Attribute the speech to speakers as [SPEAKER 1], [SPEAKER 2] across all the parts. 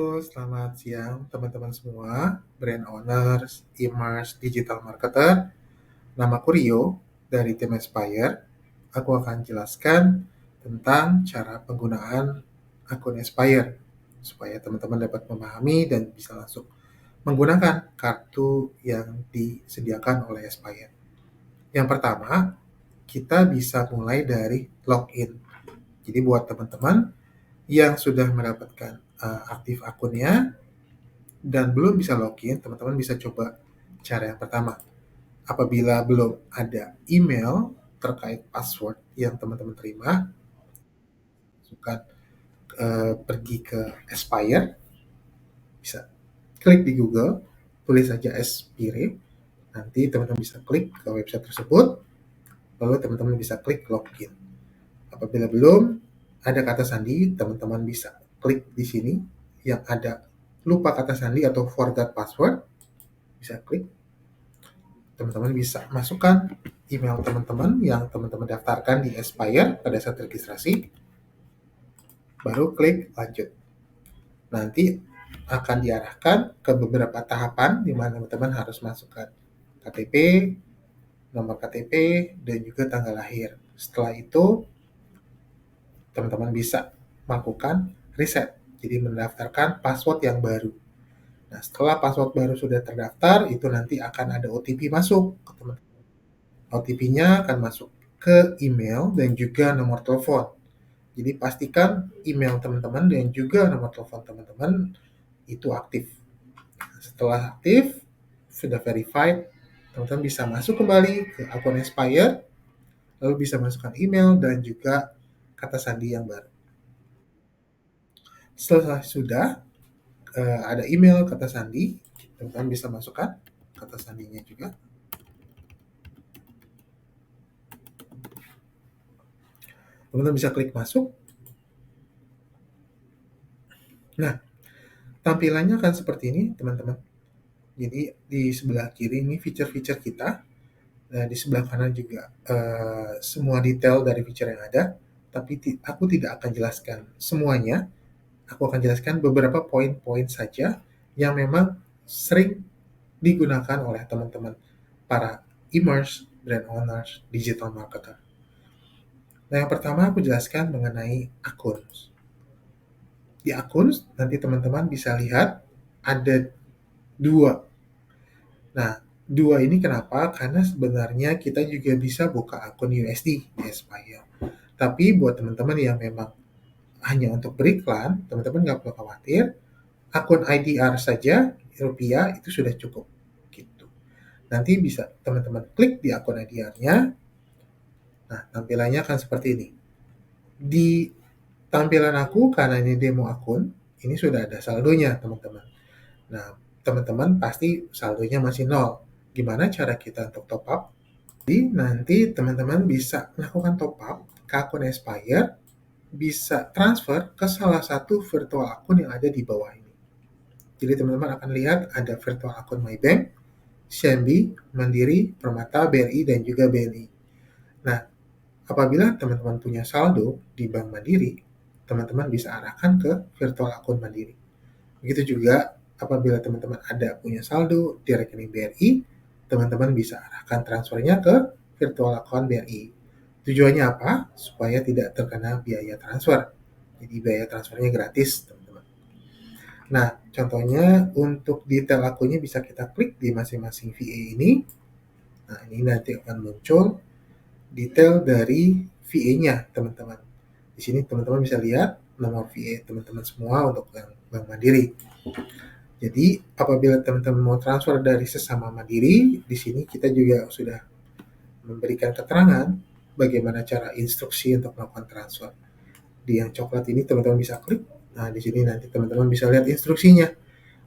[SPEAKER 1] Selamat siang teman-teman semua, brand owners, e-commerce, digital marketer. Namaku Rio dari tim Aspire. Aku akan jelaskan tentang cara penggunaan akun Aspire supaya teman-teman dapat memahami dan bisa langsung menggunakan kartu yang disediakan oleh Aspire. Yang pertama, kita bisa mulai dari login. Jadi buat teman-teman yang sudah mendapatkan aktif akunnya dan belum bisa login, teman-teman bisa coba cara yang pertama. Apabila belum ada email terkait password yang teman-teman terima, masukkan pergi ke Aspire, bisa klik di Google, tulis saja Aspire, nanti teman-teman bisa klik ke website tersebut, lalu teman-teman bisa klik login. Apabila belum ada kata sandi, teman-teman bisa klik di sini yang ada lupa kata sandi atau forgot password, bisa klik. Teman-teman bisa masukkan email teman-teman yang teman-teman daftarkan di Aspire pada saat registrasi, baru klik lanjut. Nanti akan diarahkan ke beberapa tahapan di mana teman-teman harus masukkan KTP, nomor KTP, dan juga tanggal lahir. Setelah itu, teman-teman bisa melakukan reset, jadi mendaftarkan password yang baru. Nah, setelah password baru sudah terdaftar, itu nanti akan ada OTP masuk ke teman-teman. OTP-nya akan masuk ke email dan juga nomor telepon. Jadi pastikan email teman-teman dan juga nomor telepon teman-teman itu aktif. Setelah aktif, sudah verified, teman-teman bisa masuk kembali ke akun Aspire, lalu bisa masukkan email dan juga kata sandi yang baru. Setelah sudah ada email, kata sandi, teman-teman bisa masukkan kata sandinya juga. Teman-teman bisa klik masuk. Nah, tampilannya akan seperti ini, teman-teman. Jadi di sebelah kiri ini feature-feature kita. Nah, di sebelah kanan juga semua detail dari feature yang ada. Tapi aku tidak akan jelaskan semuanya. Aku akan jelaskan beberapa poin-poin saja yang memang sering digunakan oleh teman-teman para e-commerce, brand owners, digital marketer. Nah, yang pertama aku jelaskan mengenai akun. Di akun, nanti teman-teman bisa lihat ada dua. Nah, dua ini kenapa? Karena sebenarnya kita juga bisa buka akun USD di Aspire. Tapi buat teman-teman yang memang hanya untuk beriklan, teman-teman nggak perlu khawatir. Akun IDR saja, rupiah, itu sudah cukup. Gitu. Nanti bisa teman-teman klik di akun IDR-nya. Nah, tampilannya akan seperti ini. Di tampilan aku, karena ini demo akun, ini sudah ada saldonya, teman-teman. Nah, teman-teman pasti saldonya masih nol. Gimana cara kita untuk top up? Jadi nanti teman-teman bisa melakukan top up ke akun Aspire, bisa transfer ke salah satu virtual akun yang ada di bawah ini. Jadi teman-teman akan lihat ada virtual akun MyBank, CIMB, Mandiri, Permata, BRI, dan juga BNI. Nah, apabila teman-teman punya saldo di Bank Mandiri, teman-teman bisa arahkan ke virtual akun Mandiri. Begitu juga apabila teman-teman ada punya saldo di rekening BRI, teman-teman bisa arahkan transfernya ke virtual account BRI. Tujuannya apa? Supaya tidak terkena biaya transfer. Jadi biaya transfernya gratis, teman-teman. Nah, contohnya untuk detail akunnya bisa kita klik di masing-masing VA ini. Nah, ini nanti akan muncul detail dari VA-nya, teman-teman. Di sini teman-teman bisa lihat nomor VA teman-teman semua untuk Bank Mandiri. Jadi apabila teman-teman mau transfer dari sesama Mandiri, di sini kita juga sudah memberikan keterangan bagaimana cara instruksi untuk melakukan transfer. Di yang coklat ini teman-teman bisa klik. Nah, di sini nanti teman-teman bisa lihat instruksinya.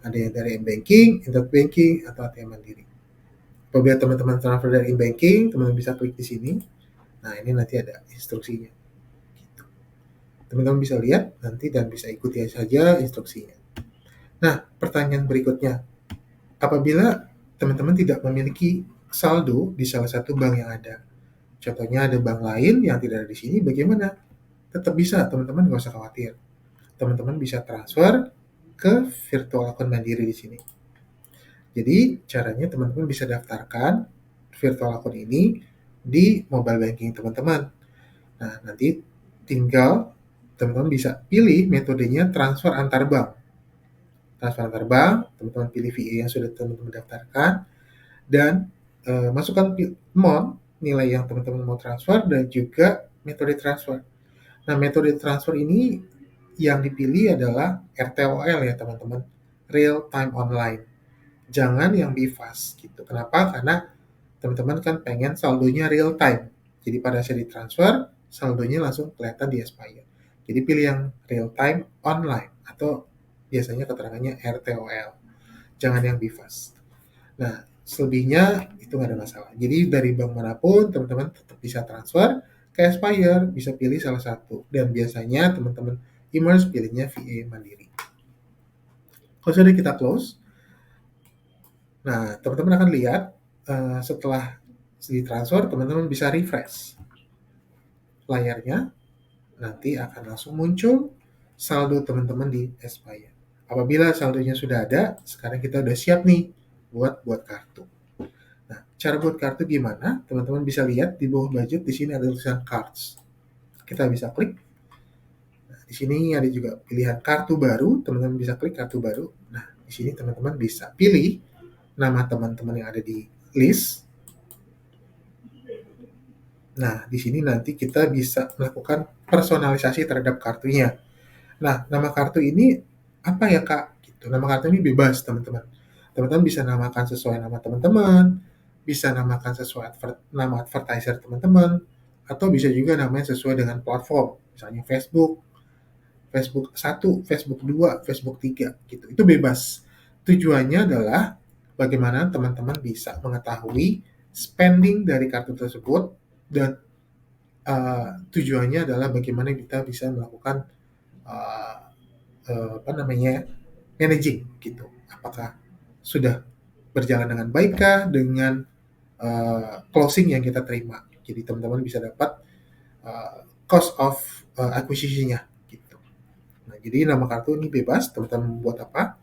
[SPEAKER 1] Ada yang dari M-Banking, Internet Banking, atau ATM Mandiri. Apabila teman-teman transfer dari M-Banking, teman-teman bisa klik di sini. Nah, ini nanti ada instruksinya. Gitu. Teman-teman bisa lihat nanti dan bisa ikuti saja instruksinya. Nah, pertanyaan berikutnya, apabila teman-teman tidak memiliki saldo di salah satu bank yang ada, contohnya ada bank lain yang tidak ada di sini, bagaimana? Tetap bisa, teman-teman nggak usah khawatir. Teman-teman bisa transfer ke virtual account Mandiri di sini. Jadi caranya teman-teman bisa daftarkan virtual account ini di mobile banking teman-teman. Nah, nanti tinggal teman-teman bisa pilih metodenya transfer antar bank. Transfer antar bank, teman-teman pilih VA yang sudah teman-teman daftarkan, dan masukkan amount, nilai yang teman-teman mau transfer, dan juga metode transfer. Nah, metode transfer ini yang dipilih adalah RTOL ya teman-teman, Real Time Online. Jangan yang BIFAS gitu. Kenapa? Karena teman-teman kan pengen saldonya real time. Jadi pada saat ditransfer, saldonya langsung kelihatan di Aspire. Jadi pilih yang real time online atau biasanya keterangannya RTOL. Jangan yang BIFAS. Nah, selebihnya itu nggak ada masalah. Jadi dari bank manapun teman-teman tetap bisa transfer ke Aspire, bisa pilih salah satu. Dan biasanya teman-teman e-commerce pilihnya VA Mandiri. Kalau sudah kita close, nah teman-teman akan lihat setelah ditransfer, teman-teman bisa refresh layarnya, nanti akan langsung muncul saldo teman-teman di Aspire. Apabila saldonya sudah ada, sekarang kita udah siap nih buat kartu. Nah, cara buat kartu gimana? Teman-teman bisa lihat di bawah budget di sini ada tulisan cards. Kita bisa klik. Nah, di sini ada juga pilihan kartu baru, teman-teman bisa klik kartu baru. Nah, di sini teman-teman bisa pilih nama teman-teman yang ada di list. Nah, di sini nanti kita bisa melakukan personalisasi terhadap kartunya. Nah, nama kartu ini apa ya, Kak? Gitu. Nama kartu ini bebas, teman-teman. Teman-teman bisa namakan sesuai nama teman-teman, bisa namakan sesuai nama advertiser teman-teman, atau bisa juga namanya sesuai dengan platform, misalnya Facebook, Facebook 1, Facebook 2, Facebook 3, gitu. Itu bebas. Tujuannya adalah bagaimana teman-teman bisa mengetahui spending dari kartu tersebut, dan tujuannya adalah bagaimana kita bisa melakukan managing gitu. Apakah sudah berjalan dengan baikkah dengan closing yang kita terima. Jadi teman-teman bisa dapat cost of acquisition-nya gitu. Nah, jadi nama kartu ini bebas, teman-teman buat apa.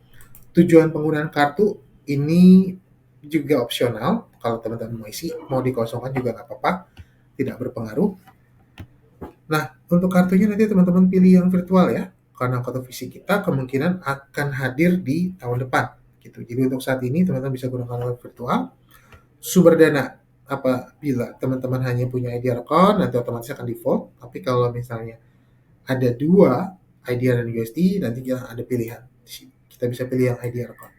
[SPEAKER 1] Tujuan penggunaan kartu ini juga opsional. Kalau teman-teman mau isi, mau dikosongkan juga nggak apa-apa, tidak berpengaruh. Nah, untuk kartunya nanti teman-teman pilih yang virtual ya, karena kartu fisik kita kemungkinan akan hadir di tahun depan gitu. Jadi untuk saat ini teman-teman bisa gunakan virtual. Sumber dana, apabila teman-teman hanya punya IDR account nanti otomatis akan default. Tapi kalau misalnya ada 2 IDR dan USD, nanti kita ada pilihan. Kita bisa pilih yang IDR account.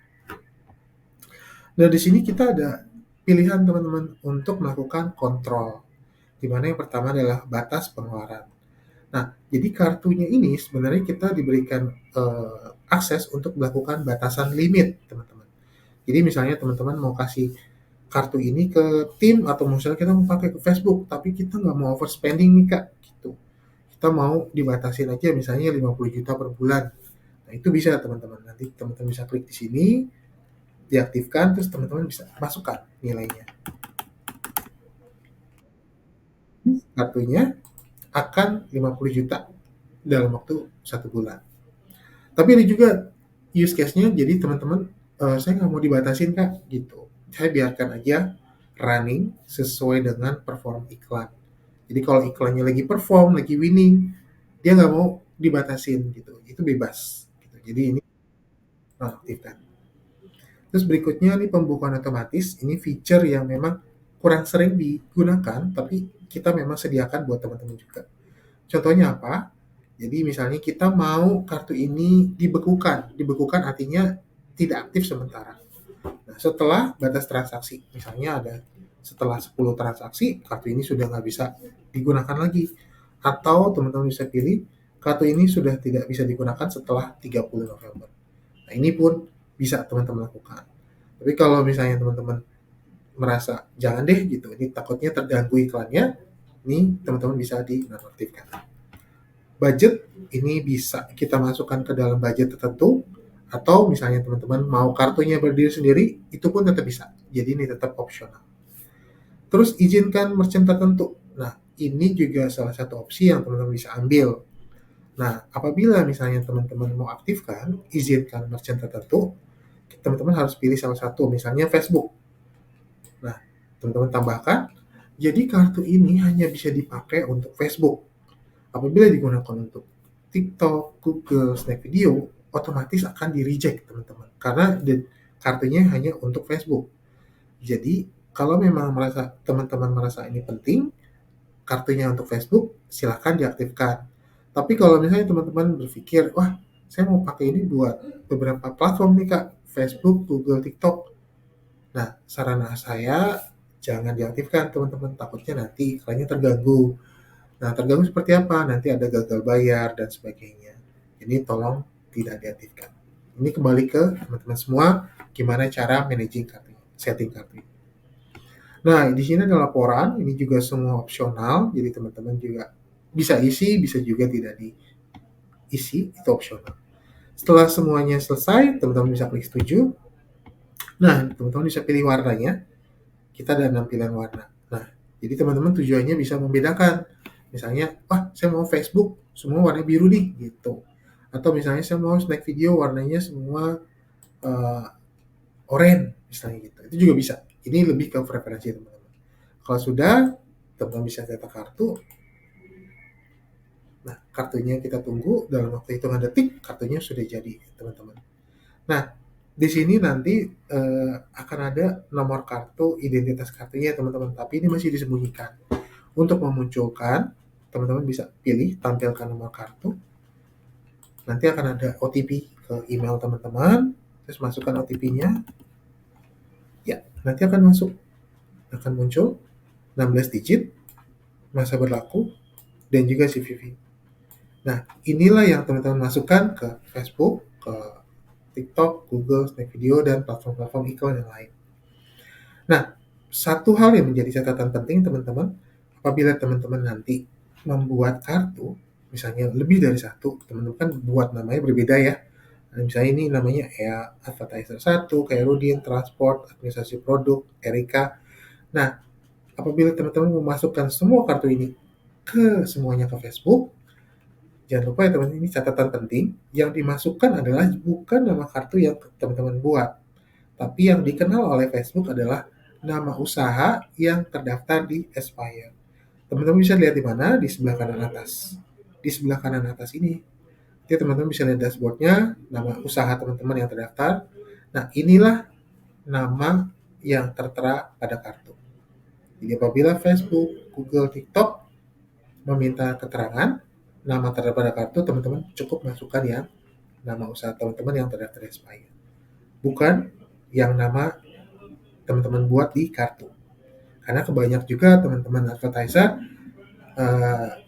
[SPEAKER 1] Nah, di sini kita ada pilihan teman-teman untuk melakukan kontrol, di mana yang pertama adalah batas pengeluaran. Nah, jadi kartunya ini sebenarnya kita diberikan akses untuk melakukan batasan limit, teman-teman. Jadi misalnya teman-teman mau kasih kartu ini ke tim, atau misalnya kita mau pakai ke Facebook, tapi kita nggak mau overspending nih, Kak, gitu. Kita mau dibatasin aja misalnya 50 juta per bulan. Nah, itu bisa teman-teman. Nanti teman-teman bisa klik di sini, diaktifkan, terus teman-teman bisa masukkan nilainya. Kartunya akan 50 juta dalam waktu 1 bulan. Tapi ada juga use case-nya, jadi teman-teman, saya nggak mau dibatasin, Kak, gitu. Saya biarkan aja running sesuai dengan perform iklan. Jadi kalau iklannya lagi perform, lagi winning, dia nggak mau dibatasin gitu. Itu bebas. Gitu. Jadi ini nonaktifkan. Terus berikutnya nih pembukaan otomatis. Ini feature yang memang kurang sering digunakan, tapi kita memang sediakan buat teman-teman juga. Contohnya apa? Jadi misalnya kita mau kartu ini dibekukan. Dibekukan artinya tidak aktif sementara. Nah, setelah batas transaksi, misalnya ada setelah 10 transaksi, kartu ini sudah nggak bisa digunakan lagi. Atau teman-teman bisa pilih, kartu ini sudah tidak bisa digunakan setelah 30 November. Nah, ini pun bisa teman-teman lakukan. Tapi kalau misalnya teman-teman merasa, jangan deh gitu, ini takutnya terganggu iklannya, ini teman-teman bisa dinonaktifkan. Budget, ini bisa kita masukkan ke dalam budget tertentu, atau misalnya teman-teman mau kartunya berdiri sendiri, itu pun tetap bisa. Jadi ini tetap opsional. Terus izinkan merchant tertentu. Nah, ini juga salah satu opsi yang teman-teman bisa ambil. Nah, apabila misalnya teman-teman mau aktifkan, izinkan merchant tertentu, teman-teman harus pilih salah satu, misalnya Facebook. Nah, teman-teman tambahkan, jadi kartu ini hanya bisa dipakai untuk Facebook. Apabila digunakan untuk TikTok, Google, Snap Video, otomatis akan di-reject teman-teman. Karena kartunya hanya untuk Facebook. Jadi, kalau memang teman-teman merasa ini penting, kartunya untuk Facebook, silahkan diaktifkan. Tapi kalau misalnya teman-teman berpikir, wah, saya mau pakai ini buat beberapa platform nih Kak, Facebook, Google, TikTok. Nah, saran saya jangan diaktifkan teman-teman, takutnya nanti iklannya terganggu. Nah, terganggu seperti apa? Nanti ada gagal bayar dan sebagainya. Jadi tolong tidak diaktifkan. Ini kembali ke teman-teman semua, gimana cara managing kartu, setting kartu. Nah, di sini ada laporan, ini juga semua opsional, jadi teman-teman juga bisa isi, bisa juga tidak diisi, itu opsional. Setelah semuanya selesai, teman-teman bisa klik setuju. Nah, teman-teman bisa pilih warnanya, kita ada tampilan warna. Nah, jadi teman-teman tujuannya bisa membedakan. Misalnya, wah saya mau Facebook, semua warna biru nih, gitu. Atau misalnya saya mau snack video, warnanya semua oranye, misalnya gitu. Itu juga bisa. Ini lebih ke preferensi teman-teman. Kalau sudah, teman-teman bisa cetak kartu. Nah, kartunya kita tunggu, dalam waktu hitungan detik, kartunya sudah jadi, teman-teman. Nah, di sini nanti akan ada nomor kartu, identitas kartunya, teman-teman. Tapi ini masih disembunyikan. Untuk memunculkan, teman-teman bisa pilih tampilkan nomor kartu. Nanti akan ada OTP ke email teman-teman. Terus masukkan OTP-nya. Ya, nanti akan masuk. Akan muncul 16 digit, masa berlaku, dan juga CVV. Nah, inilah yang teman-teman masukkan ke Facebook, ke TikTok, Google, Snap Video, dan platform-platform iklan yang lain. Nah, satu hal yang menjadi catatan penting teman-teman, apabila teman-teman nanti membuat kartu, misalnya lebih dari satu, teman-teman kan buat namanya berbeda ya. Nah, misalnya ini namanya ya Advertiser 1, Kairudin, Transport, Administrasi Produk, Erika. Nah, apabila teman-teman memasukkan semua kartu ini semuanya ke Facebook, jangan lupa ya teman-teman, ini catatan penting, yang dimasukkan adalah bukan nama kartu yang teman-teman buat, tapi yang dikenal oleh Facebook adalah nama usaha yang terdaftar di Aspire. Teman-teman bisa lihat di mana? Di sebelah kanan atas. Di sebelah kanan atas ini. Jadi teman-teman bisa lihat dashboardnya, nama usaha teman-teman yang terdaftar. Nah, inilah nama yang tertera pada kartu. Jadi apabila Facebook, Google, TikTok meminta keterangan, nama tertera pada kartu, teman-teman cukup masukkan yang nama usaha teman-teman yang terdaftar di Aspire. Bukan yang nama teman-teman buat di kartu. Karena kebanyak juga teman-teman advertiser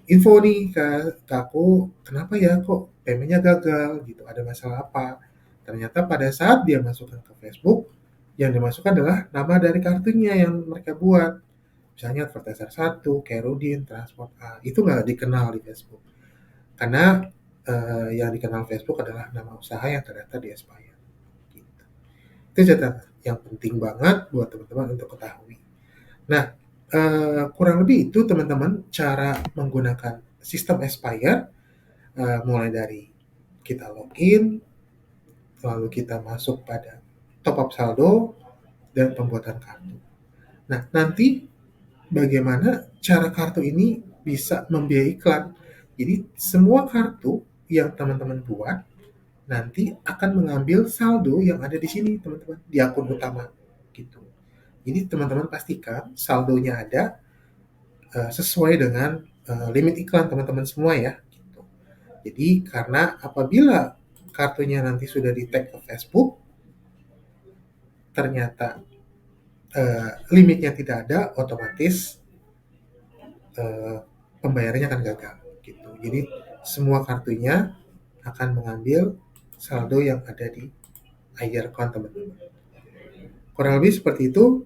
[SPEAKER 1] info nih ke aku, kenapa ya kok paymentnya gagal gitu, ada masalah apa. Ternyata pada saat dia masukkan ke Facebook, yang dimasukkan adalah nama dari kartunya yang mereka buat. Misalnya advertiser 1, Kairudin, Transport A, itu nggak dikenal di Facebook. Karena yang dikenal Facebook adalah nama usaha yang terdaftar di Aspire. Gitu. Itu catatan yang penting banget buat teman-teman untuk ketahui. Nah, kurang lebih itu teman-teman cara menggunakan sistem Aspire, mulai dari kita login, lalu kita masuk pada top up saldo, dan pembuatan kartu. Nah, nanti bagaimana cara kartu ini bisa membiayai iklan. Jadi semua kartu yang teman-teman buat nanti akan mengambil saldo yang ada di sini teman-teman, di akun utama gitu. Jadi teman-teman pastikan saldonya ada sesuai dengan limit iklan teman-teman semua ya. Gitu. Jadi karena apabila kartunya nanti sudah di-tag ke Facebook, ternyata limitnya tidak ada, otomatis pembayarannya akan gagal. Gitu. Jadi semua kartunya akan mengambil saldo yang ada di air account teman-teman. Kurang lebih seperti itu,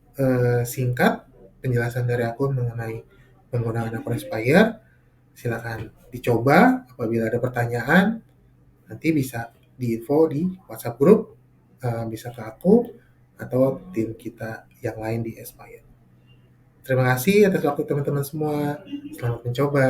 [SPEAKER 1] singkat penjelasan dari aku mengenai penggunaan akun Aspire. Silakan dicoba, apabila ada pertanyaan nanti bisa diinfo di WhatsApp grup, bisa ke aku atau tim kita yang lain di Aspire. Terima kasih atas waktu teman-teman semua. Selamat mencoba.